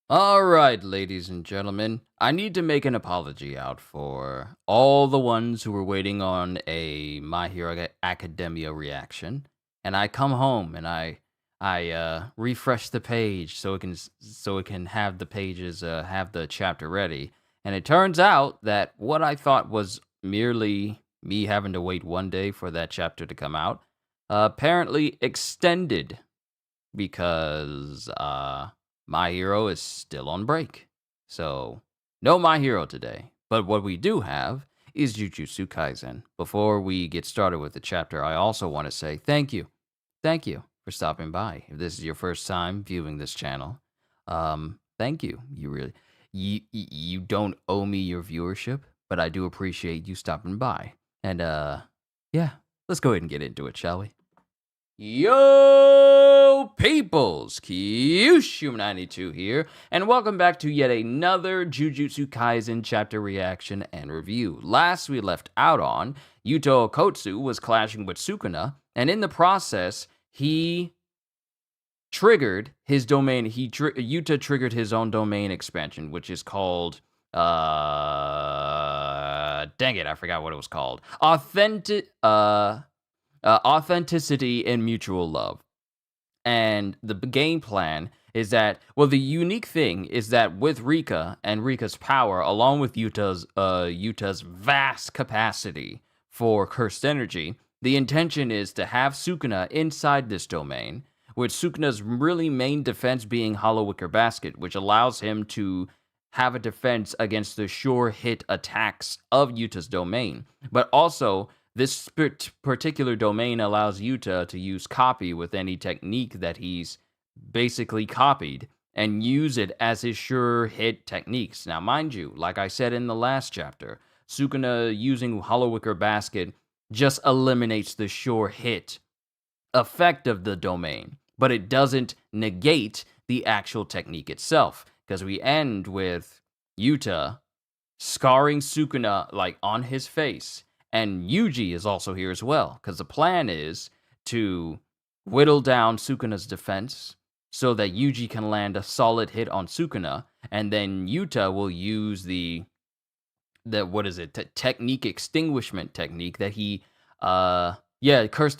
All right, ladies and gentlemen, I need to make an apology out for all the ones who were waiting on a My Hero Academia reaction, and I come home and I refresh the page so it can have the pages have the chapter ready, and it turns out that what I thought was merely me having to wait one day for that chapter to come out apparently extended because My Hero is still on break. So, no My Hero today. But what we do have is Jujutsu Kaisen. Before we get started with the chapter, I also want to say thank you. Thank you for stopping by. If this is your first time viewing this channel, thank you. You don't owe me your viewership, but I do appreciate you stopping by. And yeah, let's go ahead and get into it, shall we? Yo, peoples! Kyushu92 here, and welcome back to yet another Jujutsu Kaisen chapter reaction and review. Last we left out on, Yuta Okotsu was clashing with Sukuna, and in the process, he triggered his domain. Yuta triggered his own domain expansion, which is called, dang it, I forgot what it was called. Authenticity and mutual love. And the game plan is that, well, the unique thing is that with Rika and Rika's power, along with Yuta's vast capacity for cursed energy, the intention is to have Sukuna inside this domain, with Sukuna's really main defense being Hollow Wicker Basket, which allows him to have a defense against the sure hit attacks of Yuta's domain. But also, this particular domain allows Yuta to use copy with any technique that he's basically copied and use it as his sure hit techniques. Now, mind you, like I said in the last chapter, Sukuna using Hollow Wicker Basket just eliminates the sure hit effect of the domain, but it doesn't negate the actual technique itself, because we end with Yuta scarring Sukuna like on his face. And Yuji is also here as well, because the plan is to whittle down Sukuna's defense so that Yuji can land a solid hit on Sukuna, and then Yuta will use the technique extinguishment technique that he cursed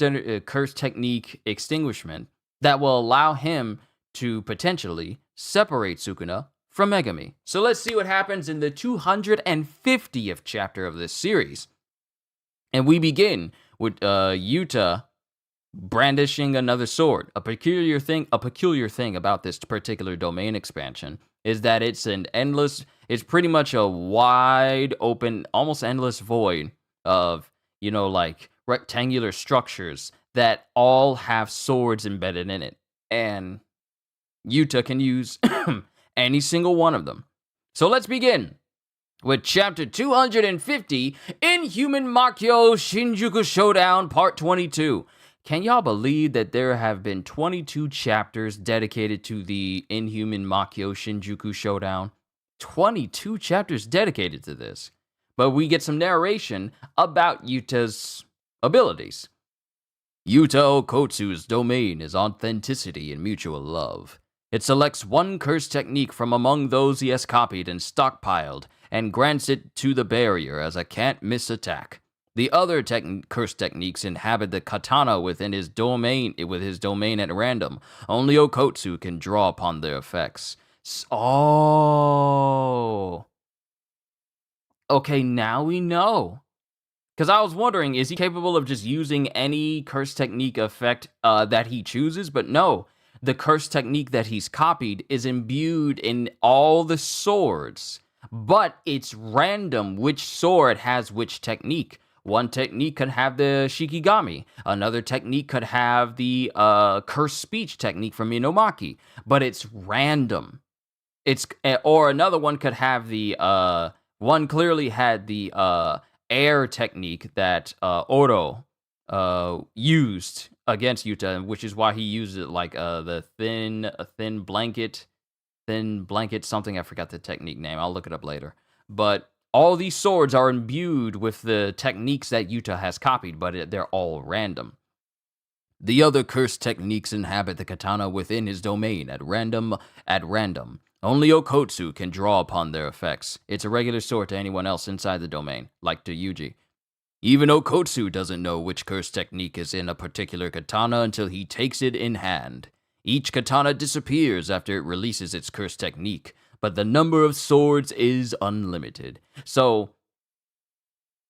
technique extinguishment that will allow him to potentially separate Sukuna from Megami. So let's see what happens in the 250th chapter of this series. And we begin with Yuta brandishing another sword. A peculiar thing about this particular domain expansion is that it's pretty much a wide open, almost endless void of, like rectangular structures that all have swords embedded in it. And Yuta can use any single one of them. So let's begin with chapter 250, Inhuman Makyo Shinjuku Showdown Part 22. Can y'all believe that there have been 22 chapters dedicated to the Inhuman Makyo Shinjuku Showdown? 22 chapters dedicated to this. But we get some narration about Yuta's abilities. Yuta Okotsu's domain is authenticity and mutual love. It selects one curse technique from among those he has copied and stockpiled, and grants it to the barrier as a can't-miss attack. The other curse techniques inhabit the katana within his domain at random. Only Okotsu can draw upon their effects. Oh. Okay, now we know. Because I was wondering, is he capable of just using any curse technique effect that he chooses? But no. The curse technique that he's copied is imbued in all the swords, but it's random which sword has which technique. One technique could have the Shikigami, another technique could have the curse speech technique from Inomaki, but it's random. Or another one could have the one clearly had the air technique that Oro used against Yuta, which is why he used it like the thin blanket something. I forgot the technique name. I'll look it up later. But all these swords are imbued with the techniques that Yuta has copied, but they're all random. The other cursed techniques inhabit the katana within his domain at random. Only Okotsu can draw upon their effects. It's a regular sword to anyone else inside the domain, like to Yuji. Even Okotsu doesn't know which curse technique is in a particular katana until he takes it in hand. Each katana disappears after it releases its curse technique, but the number of swords is unlimited. So,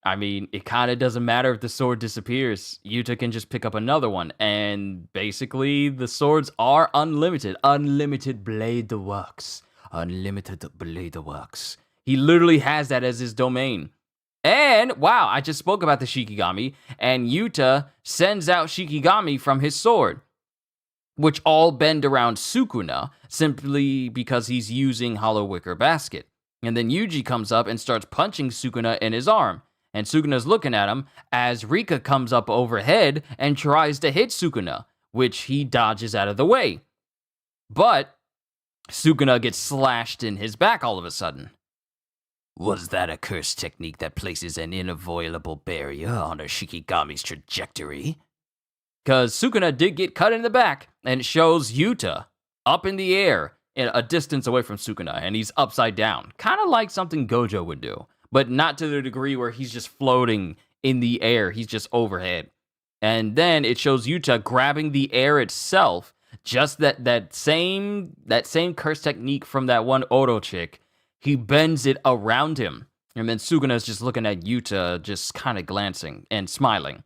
I mean, it kind of doesn't matter if the sword disappears. Yuta can just pick up another one, and basically, the swords are unlimited. Unlimited blade works. Unlimited blade works. He literally has that as his domain. And, wow, I just spoke about the Shikigami, and Yuta sends out Shikigami from his sword, which all bend around Sukuna, simply because he's using Hollow Wicker Basket. And then Yuji comes up and starts punching Sukuna in his arm, and Sukuna's looking at him as Rika comes up overhead and tries to hit Sukuna, which he dodges out of the way. But Sukuna gets slashed in his back all of a sudden. Was that a curse technique that places an unavoidable barrier on a Shikigami's trajectory? Because Sukuna did get cut in the back, and it shows Yuta up in the air, a distance away from Sukuna, and he's upside down. Kind of like something Gojo would do, but not to the degree where he's just floating in the air. He's just overhead. And then it shows Yuta grabbing the air itself, just that same curse technique from that one Oro chick. He bends it around him. And then Sukuna's just looking at Yuta, just kind of glancing and smiling.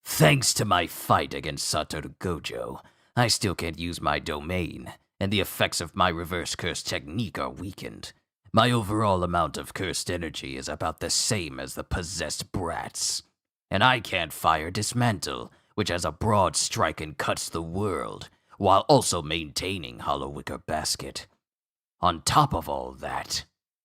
Thanks to my fight against Satoru Gojo, I still can't use my domain, and the effects of my reverse curse technique are weakened. My overall amount of cursed energy is about the same as the possessed brat's. And I can't fire Dismantle, which has a broad strike and cuts the world, while also maintaining Hollow Wicker Basket. On top of all that,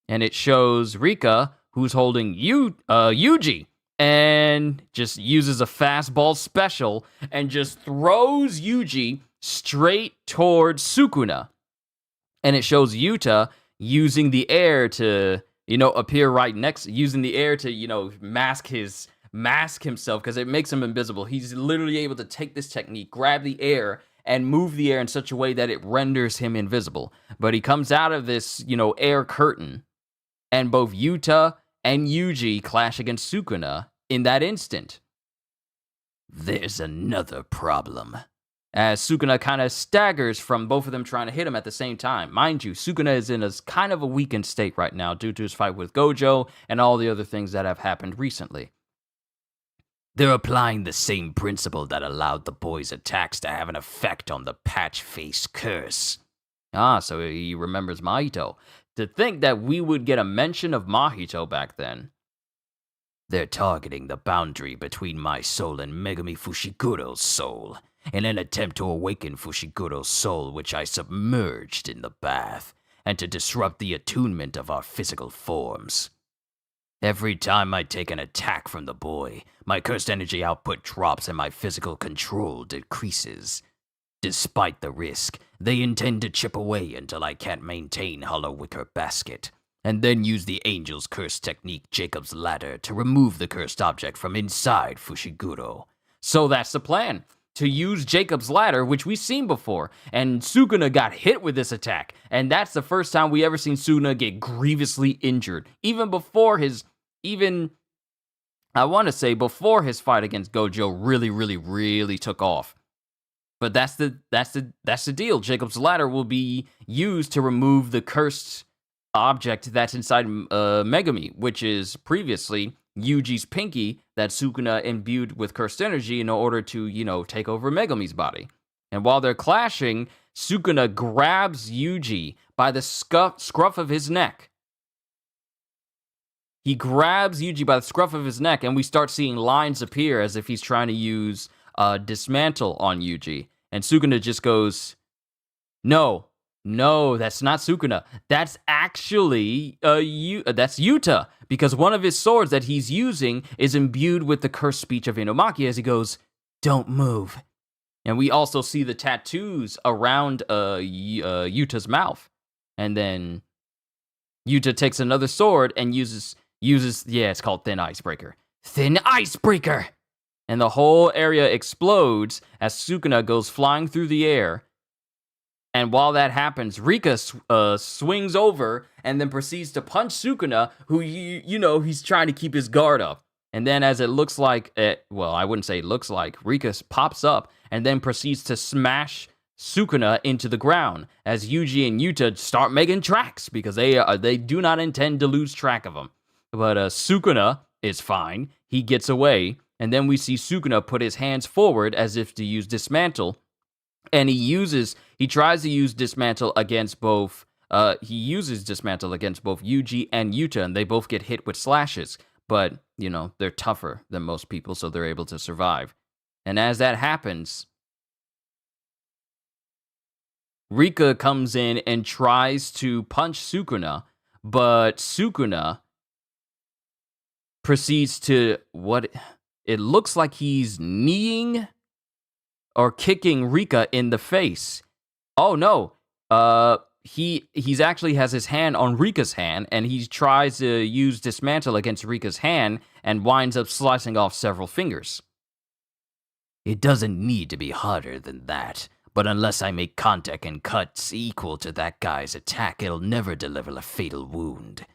and it shows Rika, who's holding Yuji, and just uses a fastball special and just throws Yuji straight towards Sukuna. And it shows Yuta using the air to, appear right next, using the air to, mask himself, because it makes him invisible. He's literally able to take this technique, grab the air, and move the air in such a way that it renders him invisible. But he comes out of this, air curtain, and both Yuta and Yuji clash against Sukuna in that instant. There's another problem. As Sukuna kind of staggers from both of them trying to hit him at the same time. Mind you, Sukuna is in a kind of a weakened state right now due to his fight with Gojo and all the other things that have happened recently. They're applying the same principle that allowed the boy's attacks to have an effect on the patch-face curse. So he remembers Mahito. To think that we would get a mention of Mahito back then. They're targeting the boundary between my soul and Megami Fushiguro's soul, in an attempt to awaken Fushiguro's soul, which I submerged in the bath, and to disrupt the attunement of our physical forms. Every time I take an attack from the boy, my cursed energy output drops and my physical control decreases. Despite the risk, they intend to chip away until I can't maintain Hollow Wicker Basket, and then use the Angel's Curse technique, Jacob's Ladder, to remove the cursed object from inside Fushiguro. So that's the plan, to use Jacob's Ladder, which we've seen before, and Sukuna got hit with this attack, and that's the first time we ever seen Sukuna get grievously injured, before his fight against Gojo really took off. But that's the deal. Jacob's Ladder will be used to remove the cursed object that's inside Megami, which is previously Yuji's pinky that Sukuna imbued with cursed energy in order to, take over Megami's body. And while they're clashing, Sukuna grabs Yuji by the scruff of his neck. He grabs Yuji by the scruff of his neck, and we start seeing lines appear as if he's trying to use Dismantle on Yuji. And Sukuna just goes, No, that's not Sukuna. That's actually that's Yuta, because one of his swords that he's using is imbued with the cursed speech of Inumaki as he goes, "Don't move." And we also see the tattoos around Yuta's mouth. And then Yuta takes another sword and uses it's called Thin Icebreaker. Thin Icebreaker! And the whole area explodes as Sukuna goes flying through the air. And while that happens, Rika swings over and then proceeds to punch Sukuna, who, he's trying to keep his guard up. And then as it looks like, I wouldn't say it looks like, Rika pops up and then proceeds to smash Sukuna into the ground as Yuji and Yuta start making tracks because they do not intend to lose track of him. But Sukuna is fine. He gets away. And then we see Sukuna put his hands forward as if to use dismantle. And he tries to use dismantle against both, Yuji and Yuta, and they both get hit with slashes. But, they're tougher than most people, so they're able to survive. And as that happens, Rika comes in and tries to punch Sukuna, but Sukuna proceeds to, it looks like he's kneeing or kicking Rika in the face. Oh no, he's actually has his hand on Rika's hand, and he tries to use dismantle against Rika's hand and winds up slicing off several fingers. It doesn't need to be harder than that, but unless I make contact and cuts equal to that guy's attack, it'll never deliver a fatal wound.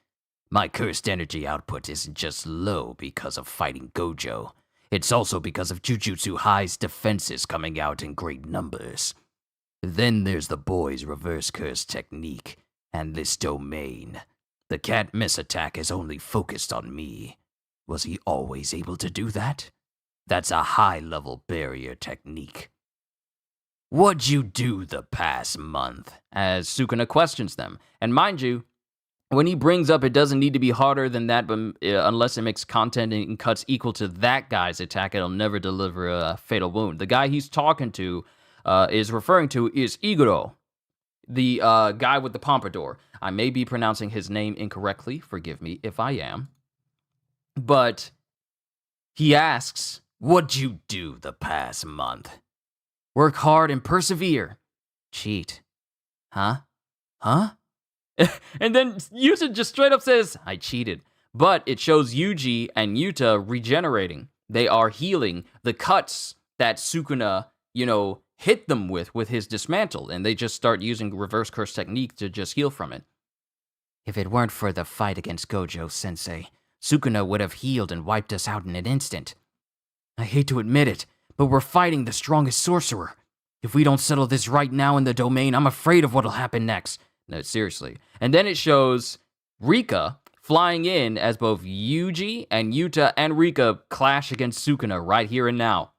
My cursed energy output isn't just low because of fighting Gojo. It's also because of Jujutsu High's defenses coming out in great numbers. Then there's the boy's reverse curse technique, and this domain. The can't miss attack is only focused on me. Was he always able to do that? That's a high-level barrier technique. What'd you do the past month? As Sukuna questions them. And mind you, when he brings up it doesn't need to be harder than that, but unless it makes content and cuts equal to that guy's attack, it'll never deliver a fatal wound. The guy he's talking to is Iguro, the guy with the pompadour. I may be pronouncing his name incorrectly. Forgive me if I am. But he asks, what'd you do the past month? Work hard and persevere. Cheat. Huh? And then Yuta just straight up says, I cheated. But it shows Yuji and Yuta regenerating. They are healing the cuts that Sukuna, hit them with his dismantle. And they just start using reverse curse technique to just heal from it. If it weren't for the fight against Gojo-sensei, Sukuna would have healed and wiped us out in an instant. I hate to admit it, but we're fighting the strongest sorcerer. If we don't settle this right now in the domain, I'm afraid of what'll happen next. No, seriously. And then it shows Rika flying in as both Yuji and Yuta and Rika clash against Sukuna right here and now.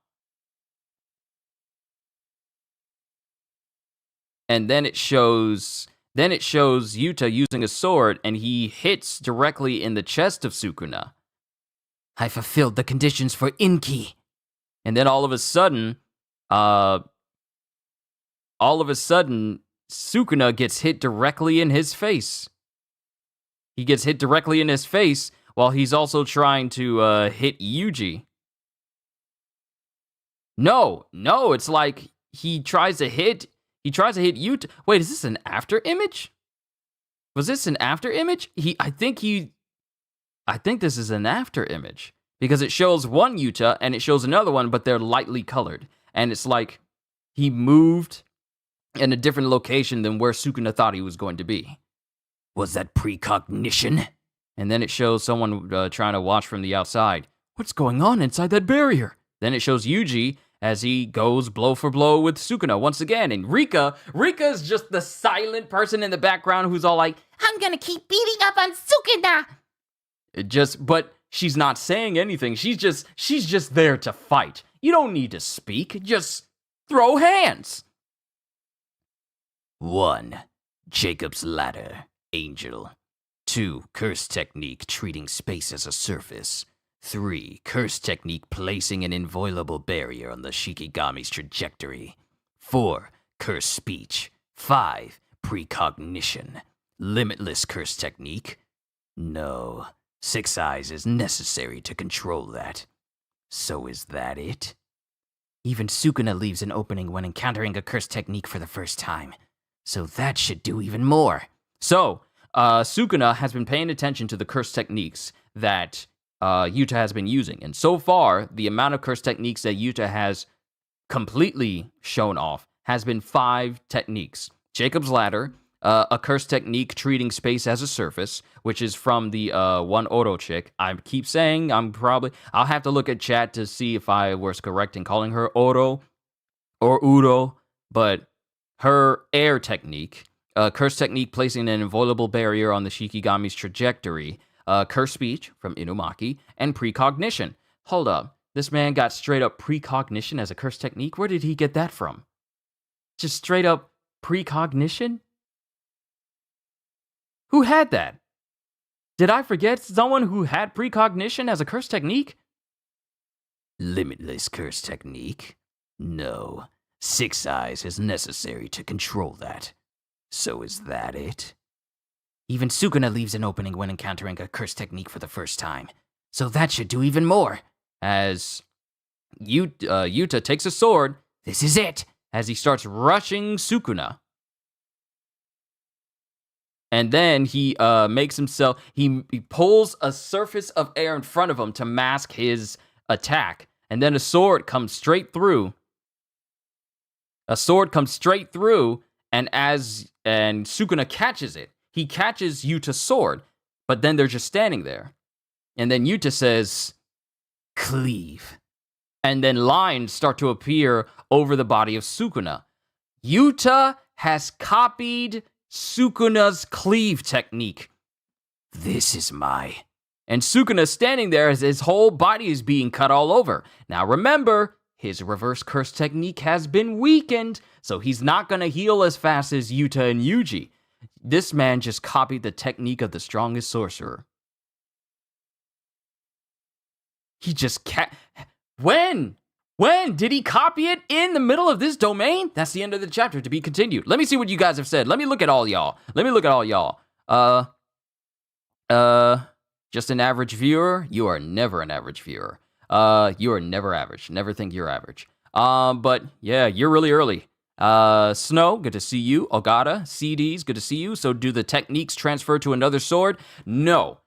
And then it shows Yuta using a sword, and he hits directly in the chest of Sukuna. I fulfilled the conditions for Inki. And then all of a sudden, Sukuna gets hit directly in his face. He gets hit directly in his face while he's also trying to hit Yuji. No, it's like he tries to hit Yuta. Wait, is this an after image? Was this an after image? I think this is an after image because it shows one Yuta and it shows another one, but they're lightly colored. And it's like he moved in a different location than where Sukuna thought he was going to be. Was that precognition? And then it shows someone trying to watch from the outside. What's going on inside that barrier? Then it shows Yuji as he goes blow for blow with Sukuna once again. And Rika's just the silent person in the background who's all like, I'm gonna keep beating up on Sukuna. But she's not saying anything. She's just there to fight. You don't need to speak. Just throw hands. 1. Jacob's Ladder, Angel. 2. Curse technique, treating space as a surface. 3. Curse technique, placing an inviolable barrier on the Shikigami's trajectory. 4. Curse speech. 5. Precognition. Limitless curse technique. No. 6 eyes is necessary to control that. So is that it? Even Sukuna leaves an opening when encountering a curse technique for the first time. So that should do even more. So, Sukuna has been paying attention to the curse techniques that Yuta has been using. And so far, the amount of curse techniques that Yuta has completely shown off has been 5 techniques. Jacob's Ladder, a curse technique treating space as a surface, which is from the one Oro chick. I keep saying I'll have to look at chat to see if I was correct in calling her Oro or Uro, but her air technique, curse technique placing an invulnerable barrier on the Shikigami's trajectory, curse speech from Inumaki, and precognition. Hold up, this man got straight up precognition as a curse technique? Where did he get that from? Just straight up precognition? Who had that? Did I forget someone who had precognition as a curse technique? Limitless curse technique? No. 6 eyes is necessary to control that. So is that it? Even Sukuna leaves an opening when encountering a curse technique for the first time. So that should do even more. As Yuta takes a sword, this is it, as he starts rushing Sukuna. And then he makes himself, he pulls a surface of air in front of him to mask his attack. And then a sword comes straight through. And Sukuna catches it. He catches Yuta's sword, but then they're just standing there. And then Yuta says, cleave. And then lines start to appear over the body of Sukuna. Yuta has copied Sukuna's cleave technique. This is my... And Sukuna's standing there as his whole body is being cut all over. Now remember, his reverse curse technique has been weakened, so he's not going to heal as fast as Yuta and Yuji. This man just copied the technique of the strongest sorcerer. He just When did he copy it? In the middle of this domain? That's the end of the chapter, to be continued. Let me see what you guys have said. Let me look at all y'all. Just an average viewer? You are never an average viewer. You are never average. Never think you're average. But yeah, you're really early. Snow, good to see you. Ogata, CDs, good to see you. So do the techniques transfer to another sword? No.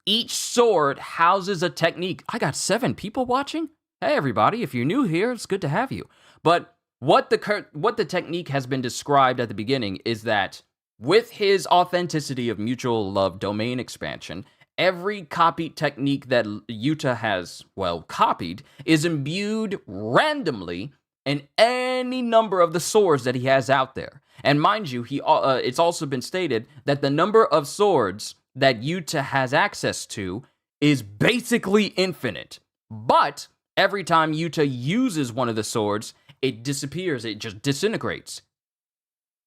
Each sword houses a technique. I got 7 people watching? Hey, everybody, if you're new here, it's good to have you. But what the technique has been described at the beginning is that with his authenticity of mutual love domain expansion, every copied technique that Yuta has, copied, is imbued randomly in any number of the swords that he has out there. And mind you, it's also been stated that the number of swords that Yuta has access to is basically infinite. But every time Yuta uses one of the swords, it disappears, it just disintegrates.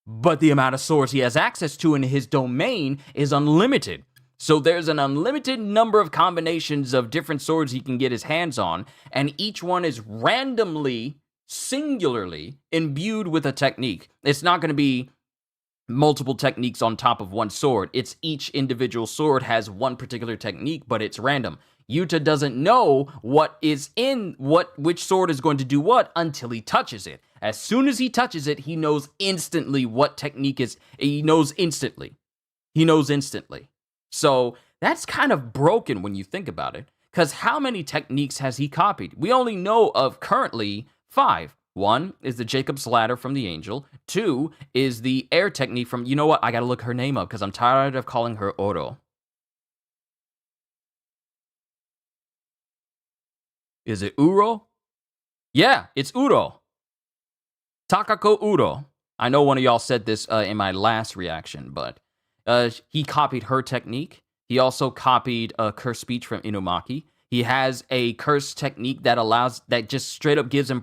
But the amount of swords he has access to in his domain is unlimited. So there's an unlimited number of combinations of different swords he can get his hands on, and each one is randomly, singularly imbued with a technique. It's not going to be multiple techniques on top of one sword. It's each individual sword has one particular technique, but it's random. Yuta doesn't know which sword is going to do what until he touches it. As soon as he touches it, he knows instantly what technique is. He knows instantly. So that's kind of broken when you think about it, because how many techniques has he copied? We only know of currently 5. 1 is the Jacob's Ladder from the Angel. 2 is the air technique from, you know what, I gotta look her name up because I'm tired of calling her Oro. Is it Uro? Yeah, it's Uro. Takako Uro. I know one of y'all said this in my last reaction, but he copied her technique. He also copied a curse speech from Inumaki. He has a curse technique that just straight up gives him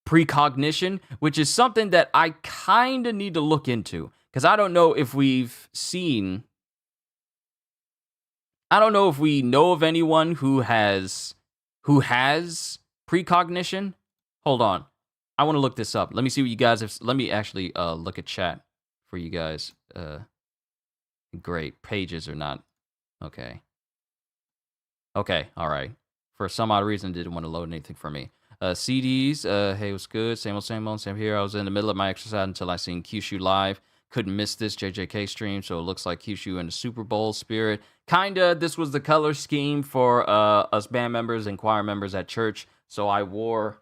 precognition, which is something that I kind of need to look into, because I don't know if we know of anyone who has precognition. Hold on. I want to look this up. Let me see what you guys have. Let me actually look at chat for you guys. Great. Pages are not. Okay. Okay. All right. For some odd reason, didn't want to load anything for me. CDs. Hey, what's good? Same old, same here. I was in the middle of my exercise until I seen Kyushu live. Couldn't miss this JJK stream, so it looks like Kyushu in the Super Bowl spirit. Kinda, this was the color scheme for us band members and choir members at church, so I wore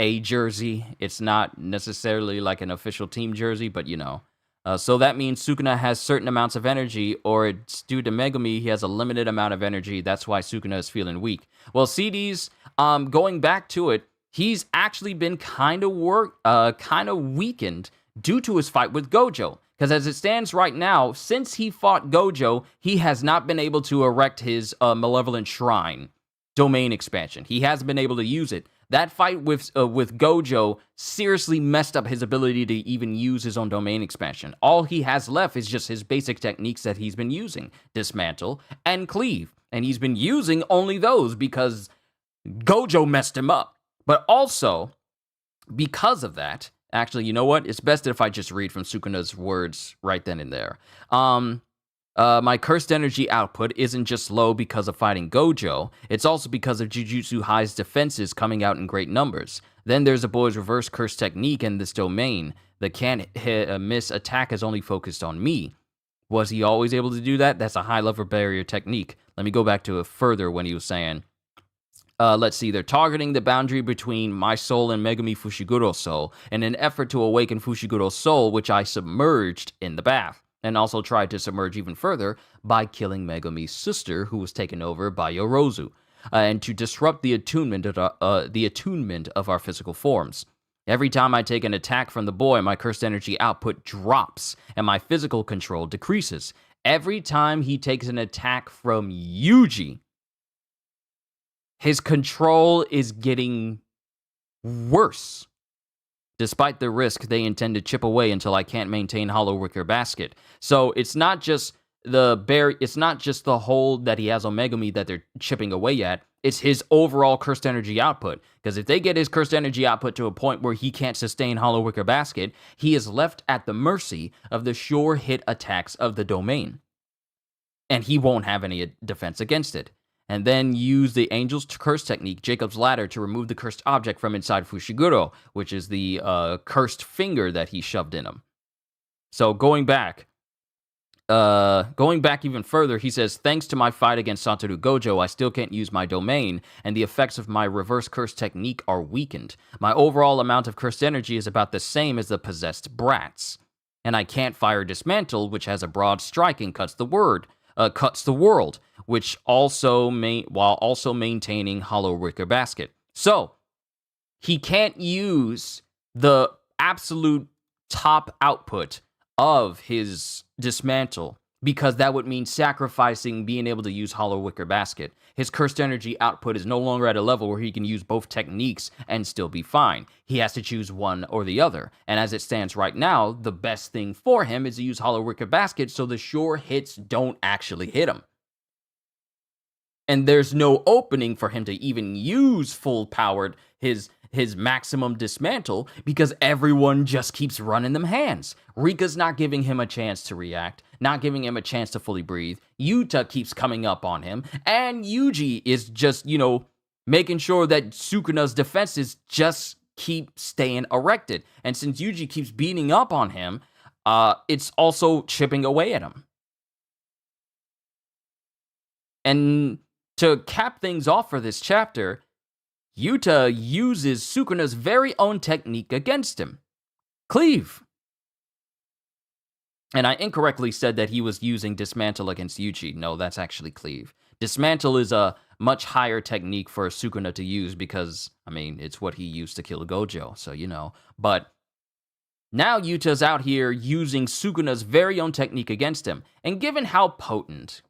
a jersey. It's not necessarily like an official team jersey, but you know. So that means Sukuna has certain amounts of energy, or it's due to Megumi, he has a limited amount of energy. That's why Sukuna is feeling weak. Well, CD's, going back to it, he's actually been kind of weakened due to his fight with Gojo. Because as it stands right now, since he fought Gojo, he has not been able to erect his Malevolent Shrine domain expansion. He hasn't been able to use it. That fight with Gojo seriously messed up his ability to even use his own domain expansion. All he has left is just his basic techniques that he's been using. Dismantle and cleave. And he's been using only those because Gojo messed him up. But also, because of that, actually, you know what? It's best if I just read from Sukuna's words right then and there. My cursed energy output isn't just low because of fighting Gojo, it's also because of Jujutsu High's defenses coming out in great numbers. Then there's a boy's reverse curse technique in this domain. The can't miss attack is only focused on me. Was he always able to do that? That's a high level barrier technique. Let me go back to it further when he was saying, let's see, they're targeting the boundary between my soul and Megumi Fushiguro's soul in an effort to awaken Fushiguro's soul, which I submerged in the bath. And also tried to submerge even further by killing Megumi's sister, who was taken over by Yorozu, and to disrupt the attunement of our physical forms. Every time I take an attack from the boy, my cursed energy output drops, and my physical control decreases. Every time he takes an attack from Yuji, his control is getting worse. Despite the risk, they intend to chip away until I can't maintain Hollow Wicker Basket. So it's not just it's not just the hold that he has on Megumi that they're chipping away at. It's his overall cursed energy output. Because if they get his cursed energy output to a point where he can't sustain Hollow Wicker Basket, he is left at the mercy of the sure hit attacks of the domain. And he won't have any defense against it. And then use the Angel's Curse technique, Jacob's Ladder, to remove the cursed object from inside Fushiguro, which is the cursed finger that he shoved in him. So going back even further, he says, thanks to my fight against Satoru Gojo, I still can't use my domain, and the effects of my reverse curse technique are weakened. My overall amount of cursed energy is about the same as the possessed brat's. And I can't fire Dismantle, which has a broad strike and cuts the world, which also while also maintaining Hollow Wicker Basket. So, he can't use the absolute top output of his Dismantle, because that would mean sacrificing being able to use Hollow Wicker Basket. His cursed energy output is no longer at a level where he can use both techniques and still be fine. He has to choose one or the other. And as it stands right now, the best thing for him is to use Hollow Wicker Basket so the sure hits don't actually hit him. And there's no opening for him to even use full-powered his maximum Dismantle because everyone just keeps running them hands. Rika's not giving him a chance to react, not giving him a chance to fully breathe. Yuta keeps coming up on him, and Yuji is just, making sure that Sukuna's defenses just keep staying erected. And since Yuji keeps beating up on him, it's also chipping away at him. And to cap things off for this chapter, Yuta uses Sukuna's very own technique against him. Cleave. And I incorrectly said that he was using Dismantle against Yuji. No, that's actually Cleave. Dismantle is a much higher technique for Sukuna to use because, it's what he used to kill Gojo, so But now Yuta's out here using Sukuna's very own technique against him. And given how potent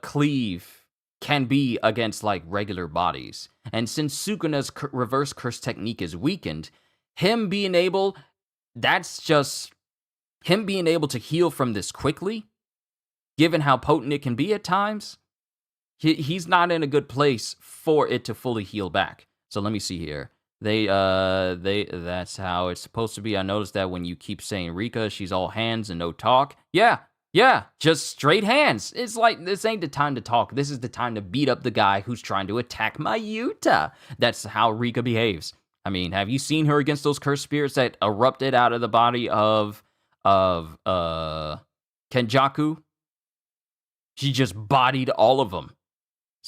Cleave can be against regular bodies, and since Sukuna's reverse curse technique is weakened, him being able to heal from this quickly, given how potent it can be at times, he's not in a good place for it to fully heal back. So let me see here. That's how it's supposed to be. I noticed that when you keep saying Rika, she's all hands and no talk. Yeah, just straight hands. It's like, this ain't the time to talk. This is the time to beat up the guy who's trying to attack my Yuta. That's how Rika behaves. Have you seen her against those cursed spirits that erupted out of the body of Kenjaku? She just bodied all of them.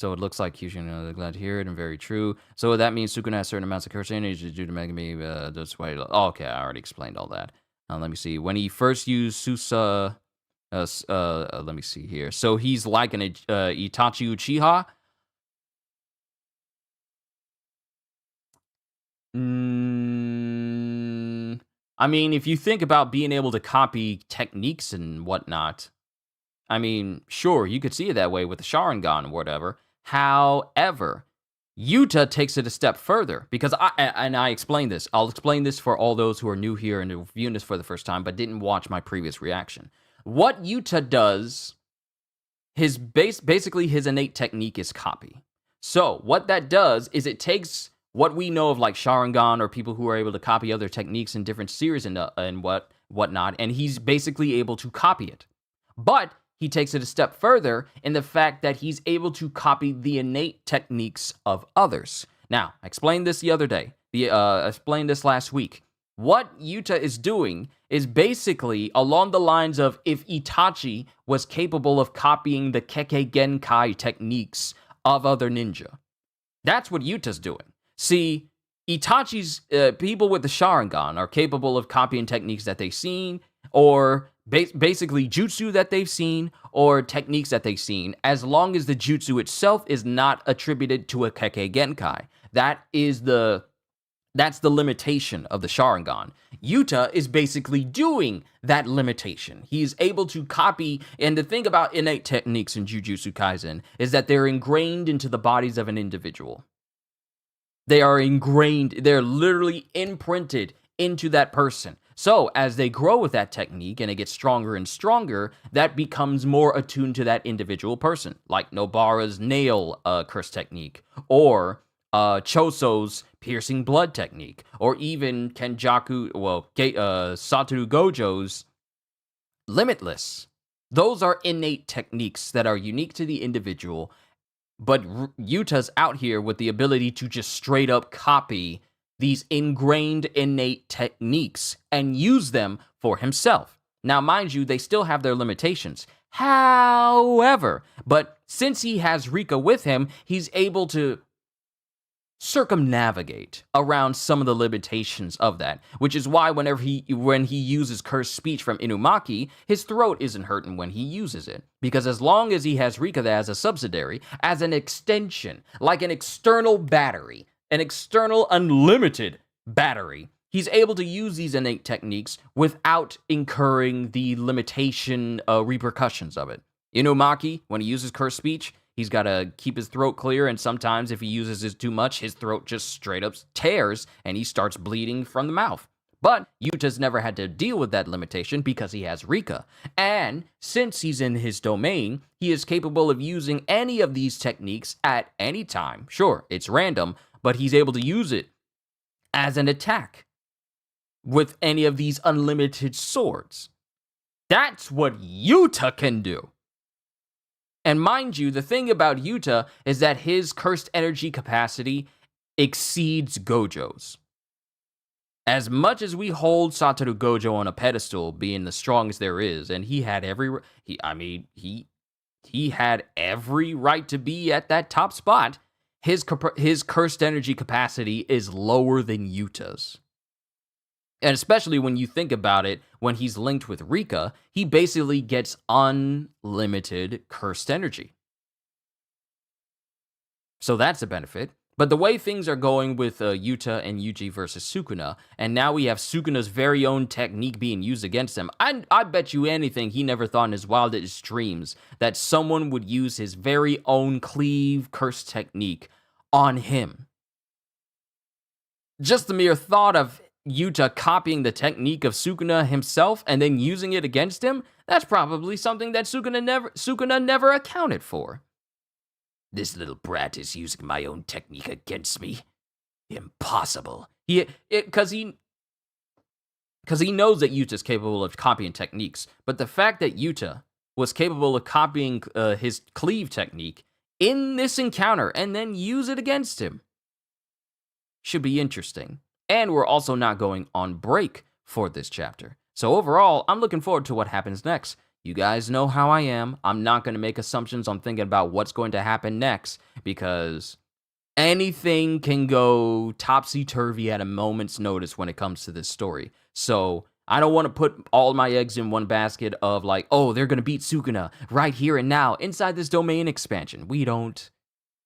So it looks like Kyushin, glad to hear it, and very true. So that means Sukuna has certain amounts of curse energy due to Megami. That's why. Oh, okay, I already explained all that. Let me see. When he first used Susa, let me see here. So he's like an Itachi Uchiha. I mean, if you think about being able to copy techniques and whatnot, I mean, sure, you could see it that way with the Sharingan or whatever. However, Yuta takes it a step further because I explained this. I'll explain this for all those who are new here and viewing this for the first time but didn't watch my previous reaction. What Yuta does, basically his innate technique is copy. So what that does is it takes what we know of like Sharingan or people who are able to copy other techniques in different series and whatnot, and he's basically able to copy it. But he takes it a step further in the fact that he's able to copy the innate techniques of others. Now, I explained this the other day. I explained this last week. What Yuta is doing is basically along the lines of if Itachi was capable of copying the Kekkei Genkai techniques of other ninja. That's what Yuta's doing. See, Itachi's people with the Sharingan are capable of copying techniques that they've seen, or basically jutsu that they've seen, or techniques that they've seen, as long as the jutsu itself is not attributed to a Kekkei Genkai. That's the limitation of the Sharingan. Yuta is basically doing that limitation. He's able to copy, and the thing about innate techniques in Jujutsu Kaisen is that they're ingrained into the bodies of an individual. They are ingrained, they're literally imprinted into that person. So as they grow with that technique and it gets stronger and stronger, that becomes more attuned to that individual person, like Nobara's nail curse technique, or Choso's piercing blood technique, or even Satoru Gojo's limitless. Those are innate techniques that are unique to the individual, but Yuta's out here with the ability to just straight up copy these ingrained innate techniques and use them for himself. Now, mind you, they still have their limitations. However, but since he has Rika with him, he's able to circumnavigate around some of the limitations of that, which is why when he uses cursed speech from Inumaki, his throat isn't hurting when he uses it, because as long as he has Rika as a subsidiary, as an extension, like an external battery, an external unlimited battery, he's able to use these innate techniques without incurring the limitation repercussions of it. Inumaki, when he uses cursed speech, he's got to keep his throat clear, and sometimes if he uses it too much, his throat just straight up tears, and he starts bleeding from the mouth. But Yuta's never had to deal with that limitation because he has Rika. And since he's in his domain, he is capable of using any of these techniques at any time. Sure, it's random, but he's able to use it as an attack with any of these unlimited swords. That's what Yuta can do. And mind you, the thing about Yuta is that his cursed energy capacity exceeds Gojo's. As much as we hold Satoru Gojo on a pedestal, being the strongest there is, and he had every right to be at that top spot, his cursed energy capacity is lower than Yuta's. And especially when you think about it, when he's linked with Rika, he basically gets unlimited cursed energy. So that's a benefit. But the way things are going with Yuta and Yuji versus Sukuna, and now we have Sukuna's very own technique being used against him, I bet you anything he never thought in his wildest dreams that someone would use his very own cleave curse technique on him. Just the mere thought of Yuta copying the technique of Sukuna himself and then using it against him, that's probably something that Sukuna never accounted for. This little brat is using my own technique against me. Impossible. Because he knows that Yuta's capable of copying techniques, but the fact that Yuta was capable of copying his cleave technique in this encounter and then use it against him should be interesting. And we're also not going on break for this chapter. So overall, I'm looking forward to what happens next. You guys know how I am. I'm not going to make assumptions on thinking about what's going to happen next because anything can go topsy-turvy at a moment's notice when it comes to this story. So I don't want to put all my eggs in one basket of like, oh, they're going to beat Sukuna right here and now inside this domain expansion. We don't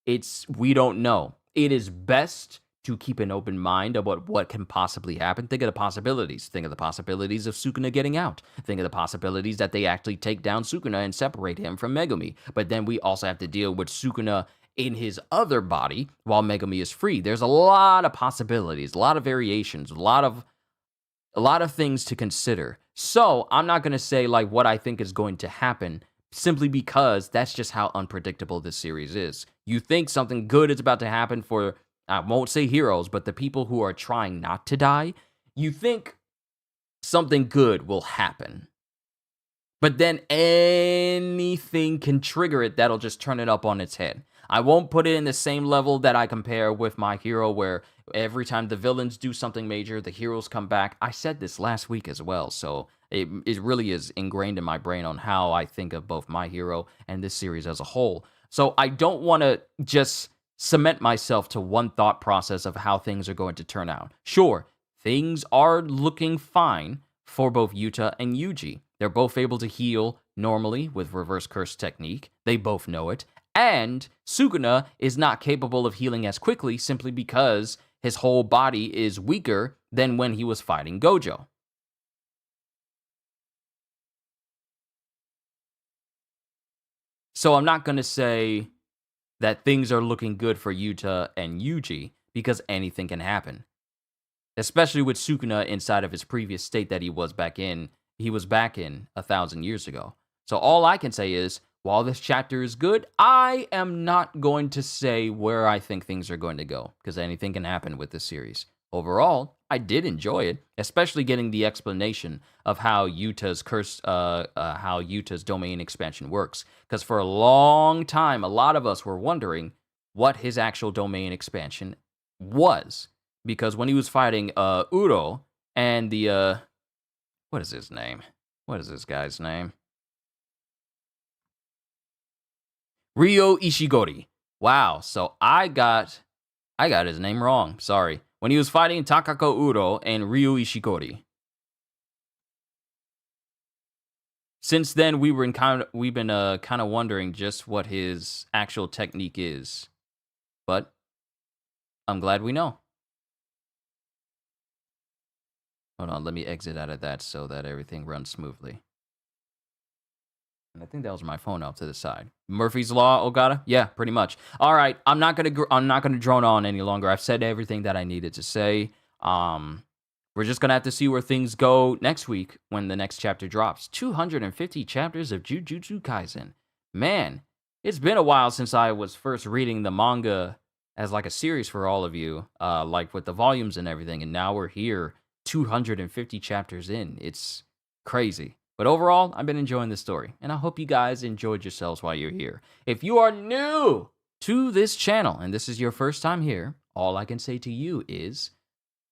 know. It is best to keep an open mind about what can possibly happen. Think of the possibilities. Think of the possibilities of Sukuna getting out. Think of the possibilities that they actually take down Sukuna and separate him from Megumi. But then we also have to deal with Sukuna in his other body while Megumi is free. There's a lot of possibilities, a lot of variations, a lot of things to consider. So I'm not going to say like what I think is going to happen simply because that's just how unpredictable this series is. You think something good is about to happen for, I won't say heroes, but the people who are trying not to die. You think something good will happen. But then anything can trigger it that'll just turn it up on its head. I won't put it in the same level that I compare with My Hero, where every time the villains do something major, the heroes come back. I said this last week as well, so it really is ingrained in my brain on how I think of both My Hero and this series as a whole. So I don't want to just cement myself to one thought process of how things are going to turn out. Sure, things are looking fine for both Yuta and Yuji. They're both able to heal normally with reverse curse technique. They both know it. And Sukuna is not capable of healing as quickly simply because his whole body is weaker than when he was fighting Gojo. So I'm not going to say that things are looking good for Yuta and Yuji because anything can happen. Especially with Sukuna inside of his previous state that he was back in 1,000 years ago. So all I can say is, while this chapter is good, I am not going to say where I think things are going to go, because anything can happen with this series. Overall, I did enjoy it, especially getting the explanation of how Yuta's domain expansion works. Because for a long time, a lot of us were wondering what his actual domain expansion was. Because when he was fighting Uro and the what is his name? What is this guy's name? Ryo Ishigori. Wow, so I got his name wrong. Sorry. When he was fighting Takako Uro and Ryo Ishigori. Since then, we've been kind of wondering just what his actual technique is. But I'm glad we know. Hold on, let me exit out of that so that everything runs smoothly. And I think that was my phone off to the side. Murphy's Law, Ogata? Yeah, pretty much. All right, I'm not gonna drone on any longer. I've said everything that I needed to say. We're just gonna have to see where things go next week when the next chapter drops. 250 chapters of Jujutsu Kaisen. Man, it's been a while since I was first reading the manga as like a series for all of you, like with the volumes and everything, and now we're here 250 chapters in. It's crazy. But overall, I've been enjoying this story, and I hope you guys enjoyed yourselves while you're here. If you are new to this channel, and this is your first time here, all I can say to you is,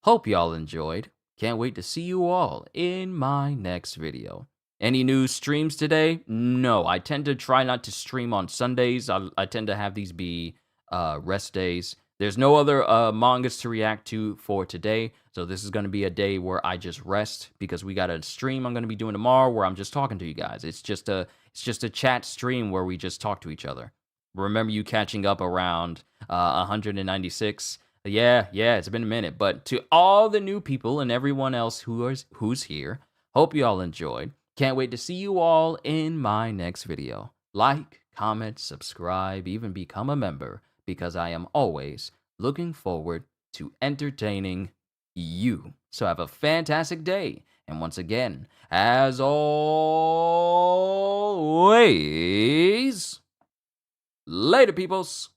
hope y'all enjoyed. Can't wait to see you all in my next video. Any new streams today? No, I tend to try not to stream on Sundays. I tend to have these be rest days. There's no other mangas to react to for today, so this is going to be a day where I just rest because we got a stream I'm going to be doing tomorrow where I'm just talking to you guys. It's just a chat stream where we just talk to each other. Remember you catching up around 196? Yeah, it's been a minute. But to all the new people and everyone else who's here, hope you all enjoyed. Can't wait to see you all in my next video. Like, comment, subscribe, even become a member, because I am always looking forward to entertaining you. So have a fantastic day. And once again, as always, later, peoples.